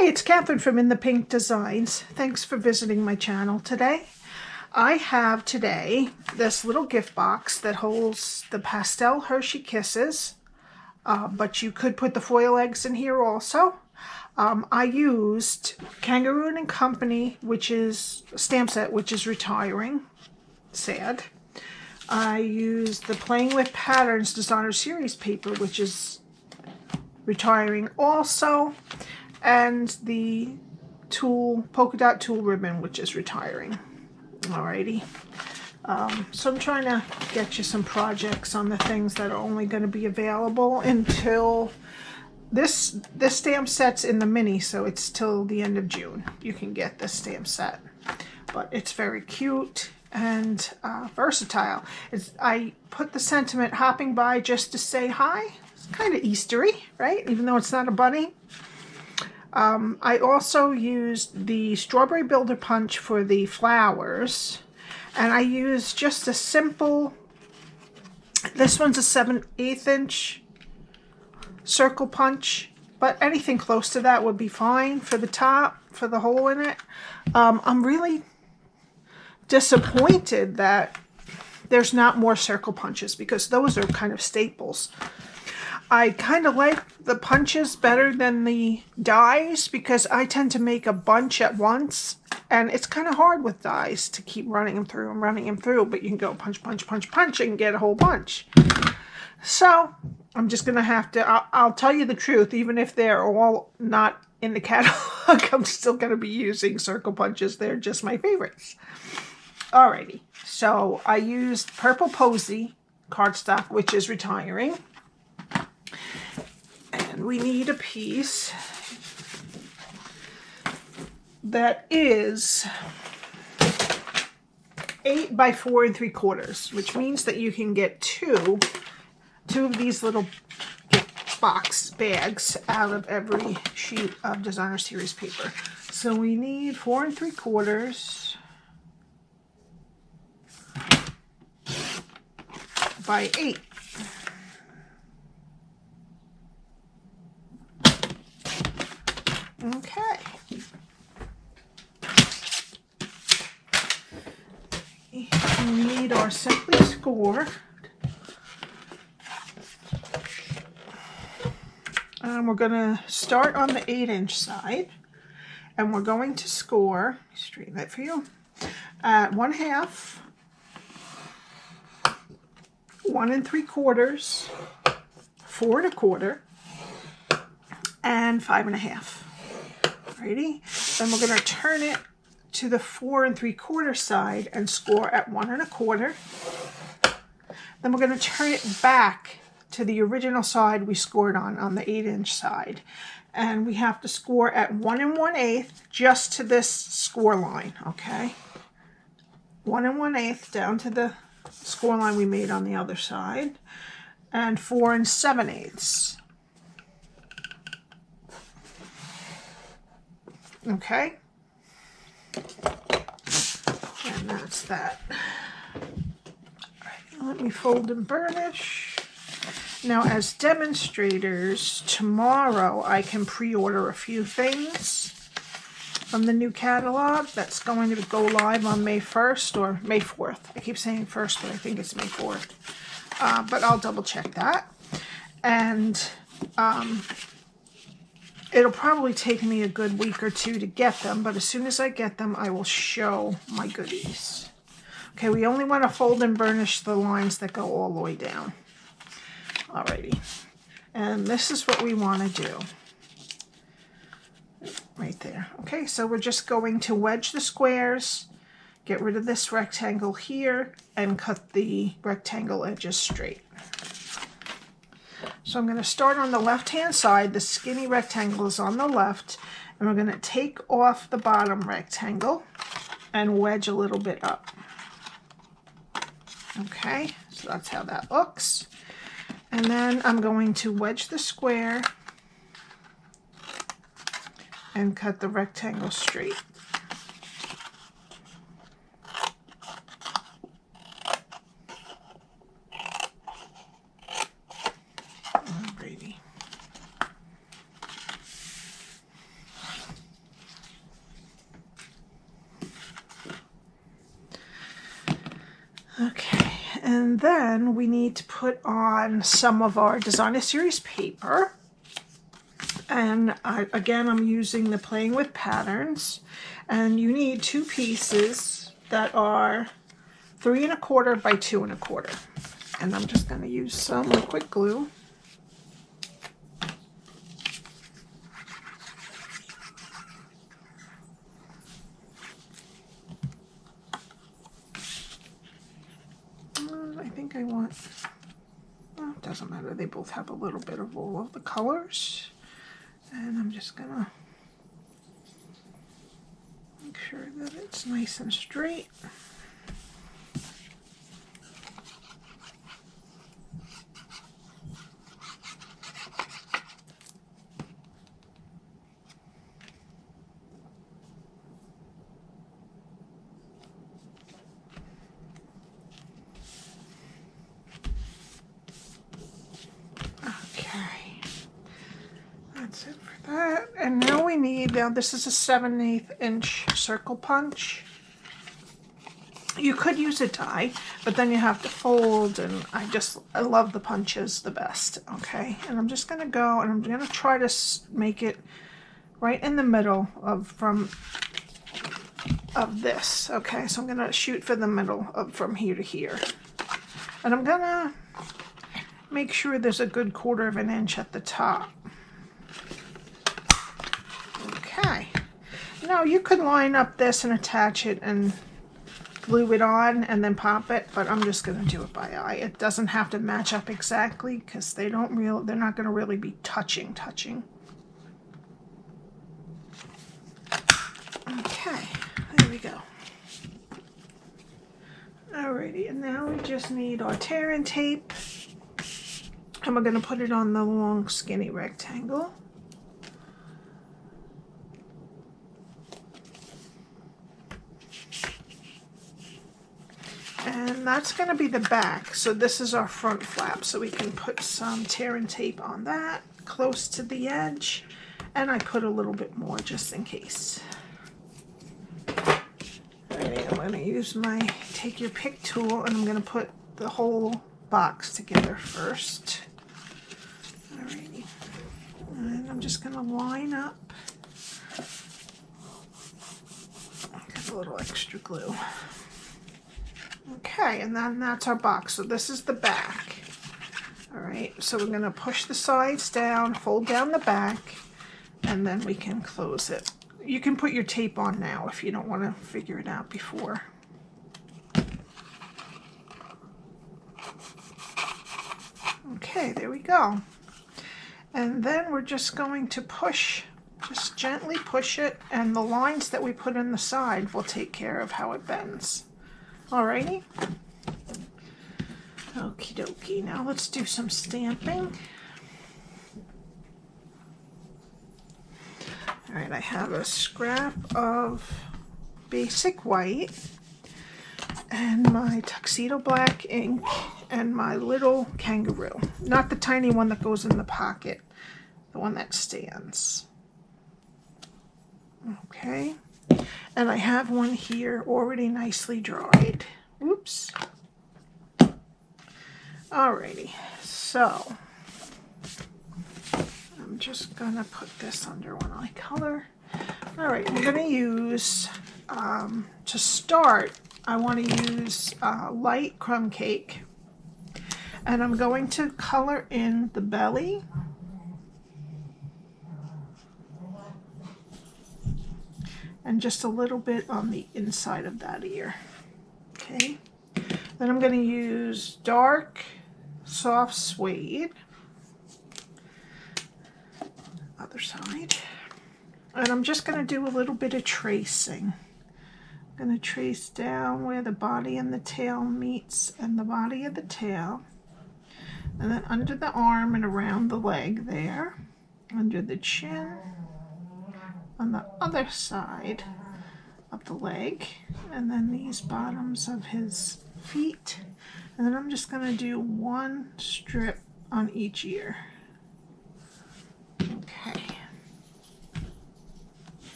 Hi, it's Catherine from In the Pink Designs. Thanks for visiting my channel today. I have today this little gift box that holds the pastel Hershey Kisses, but you could put the foil eggs in here also. I used Kangaroo and Company, which is a stamp set, which is retiring. Sad. I used the Playing with Patterns Designer Series paper, which is retiring also, and the Tulle polka dot tulle ribbon, which is retiring. Alrighty. So I'm trying to get you some projects on the things that are only going to be available until this stamp set's in the mini, so it's till the end of June. You can get this stamp set, but it's very cute and versatile. I put the sentiment "hopping by just to say hi." It's kind of Eastery, right? Even though it's not a bunny. I also used the Strawberry Builder Punch for the flowers, and I used just a simple, this one's a 7/8 inch circle punch, but anything close to that would be fine for the top, for the hole in it. I'm really disappointed that there's not more circle punches, because those are kind of staples. I kind of like the punches better than the dies, because I tend to make a bunch at once, and it's kind of hard with dies to keep running them through and running them through, but you can go punch, punch, punch, punch and get a whole bunch. So I'm just going to have to, I'll tell you the truth, even if they're all not in the catalog, I'm still going to be using circle punches. They're just my favorites. Alrighty, so I used Purple Posy Cardstock, which is retiring. And we need a piece that is 8 by 4 3/4, which means that you can get two of these little box bags out of every sheet of Designer Series paper. So we need 4 3/4 by 8. Okay. We need our Simply Score. And we're going to start on the 8-inch side. And we're going to score, straighten that for you, at 1/2, 1 3/4, 4 1/4, and 5 1/2. Alrighty, then we're going to turn it to the 4 3/4 side and score at 1 1/4. Then we're going to turn it back to the original side we scored on the 8-inch side, and we have to score at 1 1/8 just to this score line. Okay, 1 1/8 down to the score line we made on the other side, and 4 7/8. Okay, and that's that. All right, let me fold and burnish. Now, as demonstrators, tomorrow I can pre-order a few things from the new catalog that's going to go live on May 1st or May 4th. I keep saying 1st, but I think it's May 4th. But I'll double check that. And it'll probably take me a good week or two to get them, but as soon as I get them, I will show my goodies. Okay, we only want to fold and burnish the lines that go all the way down. Alrighty, and this is what we want to do. Right there. Okay, so we're just going to wedge the squares, get rid of this rectangle here, and cut the rectangle edges straight. So I'm going to start on the left-hand side. The skinny rectangle is on the left, and we're going to take off the bottom rectangle and wedge a little bit up. Okay, so that's how that looks. And then I'm going to wedge the square and cut the rectangle straight. Alrighty. And then we need to put on some of our designer series paper. And again, I'm using the Playing with Patterns. And you need 2 pieces that are 3 1/4 by 2 1/4. And I'm just going to use some liquid glue. I think I want, well, it doesn't matter. They both have a little bit of all of the colors. And I'm just going to make sure that it's nice and straight. That's it for that. And now we need, now this is a 7/8 inch circle punch. You could use a die, but then you have to fold, and I love the punches the best. Okay, and I'm just going to go, and I'm going to try to make it right in the middle of this. Okay, so I'm going to shoot for the middle of from here to here. And I'm going to make sure there's a good 1/4 inch at the top. Okay, now you could line up this and attach it and glue it on and then pop it, but I'm just going to do it by eye. It doesn't have to match up exactly because they're not going to really be touching. Okay, there we go. Alrighty, and now we just need our tear and tape, and we're going to put it on the long skinny rectangle. And that's going to be the back. So this is our front flap. So we can put some tear and tape on that close to the edge. And I put a little bit more just in case. Alright, I'm going to use my take your pick tool, and I'm going to put the whole box together first. Alrighty. And I'm just going to line up. Get a little extra glue. Okay, and then that's our box. So this is the back. All right, so we're going to push the sides down, fold down the back, and then we can close it. You can put your tape on now if you don't want to figure it out before. Okay, there we go. And then we're just going to push, just gently push it, and the lines that we put in the side will take care of how it bends. Alrighty. Okie dokie. Now let's do some stamping. Alright, I have a scrap of basic white and my tuxedo black ink and my little kangaroo. Not the tiny one that goes in the pocket, the one that stands. Okay. And I have one here already nicely dried. Oops. Alrighty, so I'm just gonna put this under one eye color. Alright, I'm gonna use, to start, I want to use light crumb cake. And I'm going to color in the belly. And just a little bit on the inside of that ear. Okay. Then I'm going to use dark, soft suede. Other side. And I'm just going to do a little bit of tracing. I'm going to trace down where the body and the tail meets, and the body of the tail. And then under the arm and around the leg there. Under the chin. On the other side of the leg, and then these bottoms of his feet, and then I'm just going to do one strip on each ear. Okay.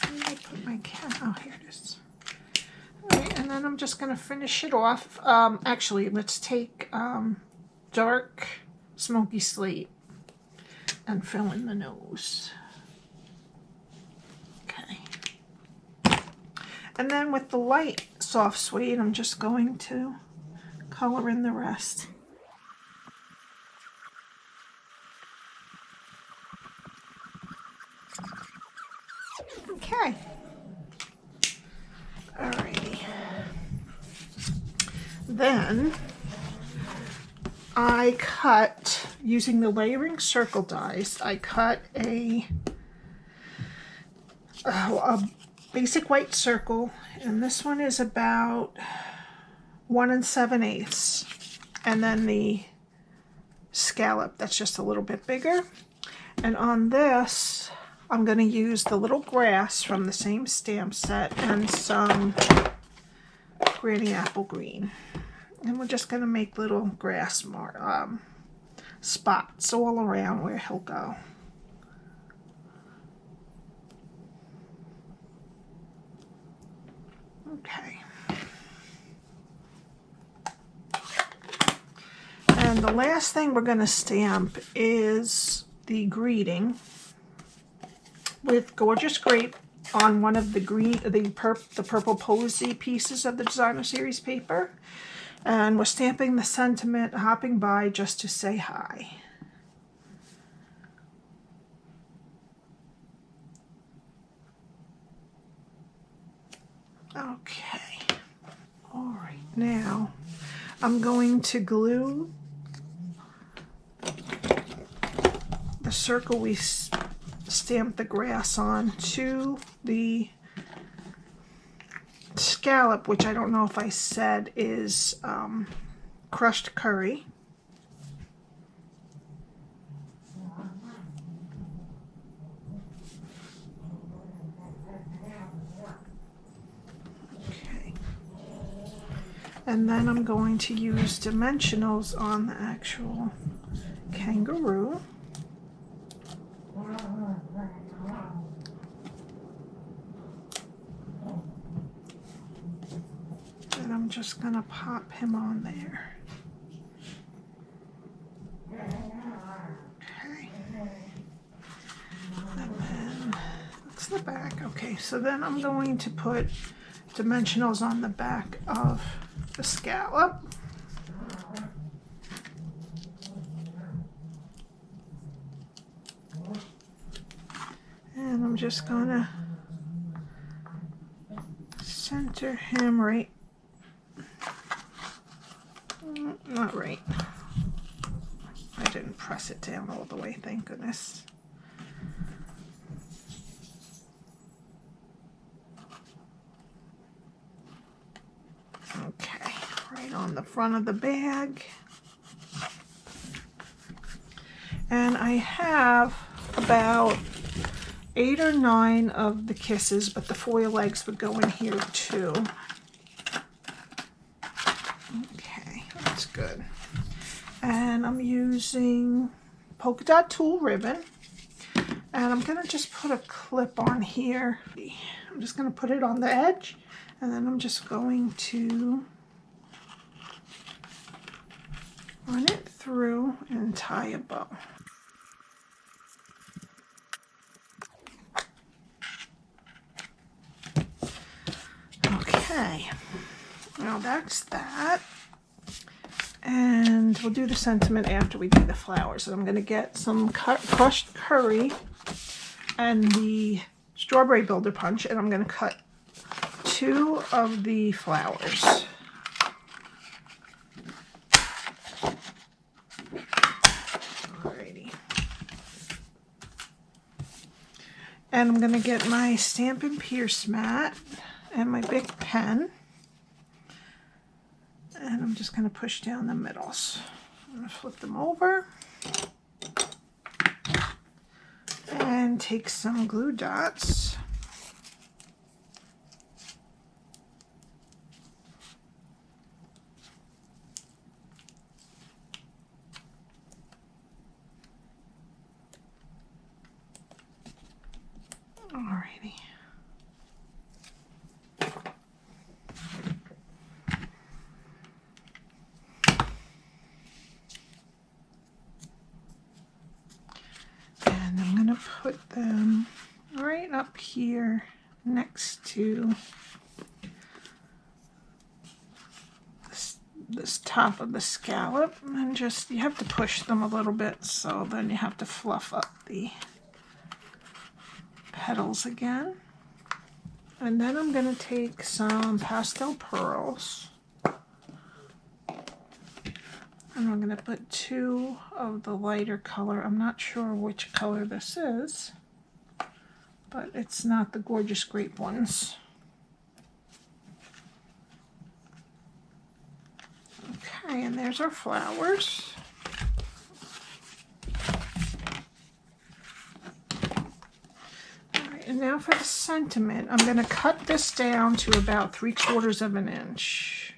Where did I put my cat? Oh, here it is. Alright, and then then I'm just going to finish it off. Actually, let's take dark smoky slate and fill in the nose. Okay. And then with the light soft suede, I'm just going to color in the rest. Okay. Alrighty. Then I cut, using the layering circle dies, I cut a basic white circle, and this one is about 1 7/8. And then the scallop, that's just a little bit bigger. And on this, I'm going to use the little grass from the same stamp set and some Granny Apple Green. And we're just going to make little grass spots all around where he'll go. Okay. And the last thing we're going to stamp is the greeting with Gorgeous Grape on one of the Purple Posy pieces of the Designer Series paper. And we're stamping the sentiment, hopping by just to say hi. Okay. All right, now I'm going to glue the circle we stamped the grass on to the scallop, which I don't know if I said is crushed curry. Okay. And then I'm going to use dimensionals on the actual kangaroo. And I'm just going to pop him on there. Okay. And then that's the back. Okay, so then I'm going to put dimensionals on the back of the scallop. And I'm just going to center him right. Not right. I didn't press it down all the way, thank goodness. Okay, right on the front of the bag. And I have about 8 or 9 of the kisses, but the foil legs would go in here too. Okay, that's good. And I'm using polka dot tulle ribbon, and I'm going to just put a clip on here. I'm just going to put it on the edge, and then I'm just going to run it through and tie a bow. Okay, now that's that. And we'll do the sentiment after we do the flowers. So I'm going to get some crushed curry and the strawberry builder punch, and I'm going to cut 2 of the flowers. Alrighty. And I'm going to get my Stampin' Pierce mat and my big pen. And I'm just going to push down the middles. I'm going to flip them over and take some glue dots. Alrighty. to put them right up here next to this top of the scallop, and just, you have to push them a little bit, so then you have to fluff up the petals again. And then I'm going to take some pastel pearls, and I'm going to put 2 of the lighter color. I'm not sure which color this is, but it's not the Gorgeous Grape ones. Okay, and there's our flowers. All right, and now for the sentiment, I'm going to cut this down to about 3/4 of an inch.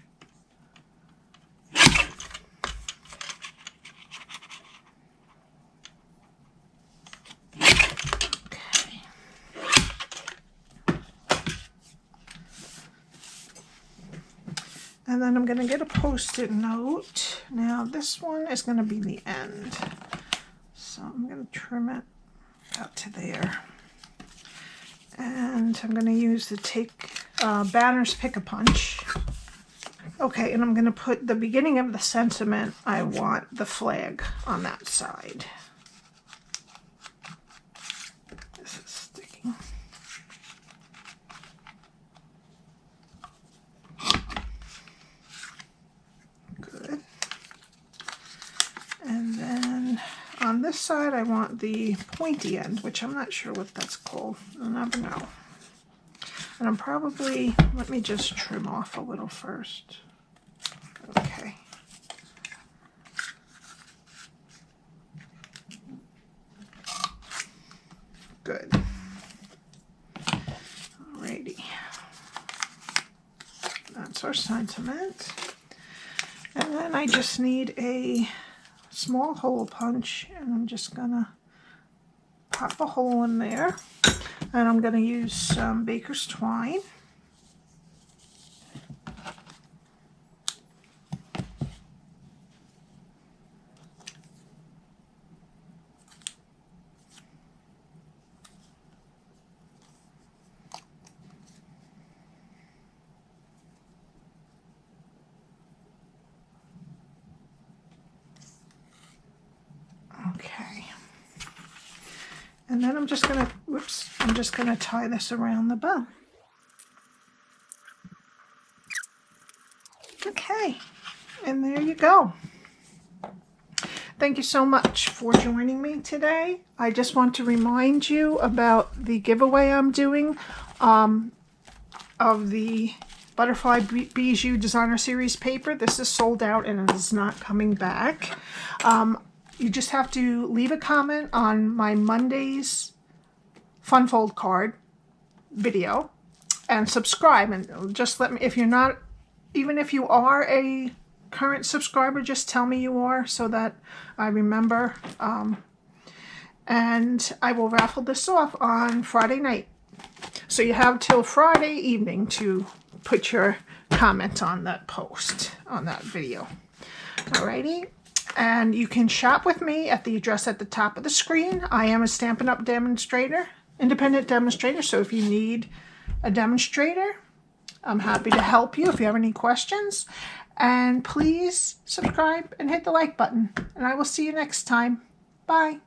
Okay. And then I'm going to get a Post-it note. Now this one is going to be the end, so I'm going to trim it out to there. And I'm going to use the Banner's Pick-a-Punch. Okay, and I'm going to put the beginning of the sentiment. I want the flag on that side. This is sticking. Good. And then on this side, I want the pointy end, which I'm not sure what that's called. I'll never know. And I'm probably, let me just trim off a little first. Okay. Good. Alrighty. That's our sentiment. And then I just need a small hole punch, and I'm just gonna pop a hole in there, and I'm gonna use some baker's twine. Okay. And then I'm just gonna, I'm just gonna tie this around the bow. Okay, and there you go. Thank you so much for joining me today. I just want to remind you about the giveaway I'm doing of the Butterfly Bijou Designer Series paper. This is sold out and it is not coming back. You just have to leave a comment on my Monday's Fun Fold card video and subscribe, and just let me, if you're not, even if you are a current subscriber, just tell me you are so that I remember. And I will raffle this off on Friday night. So you have till Friday evening to put your comment on that post, on that video. Alrighty. And you can shop with me at the address at the top of the screen. I am a Stampin' Up demonstrator, independent demonstrator, so if you need a demonstrator, I'm happy to help you if you have any questions. And please subscribe and hit the like button. And I will see you next time. Bye.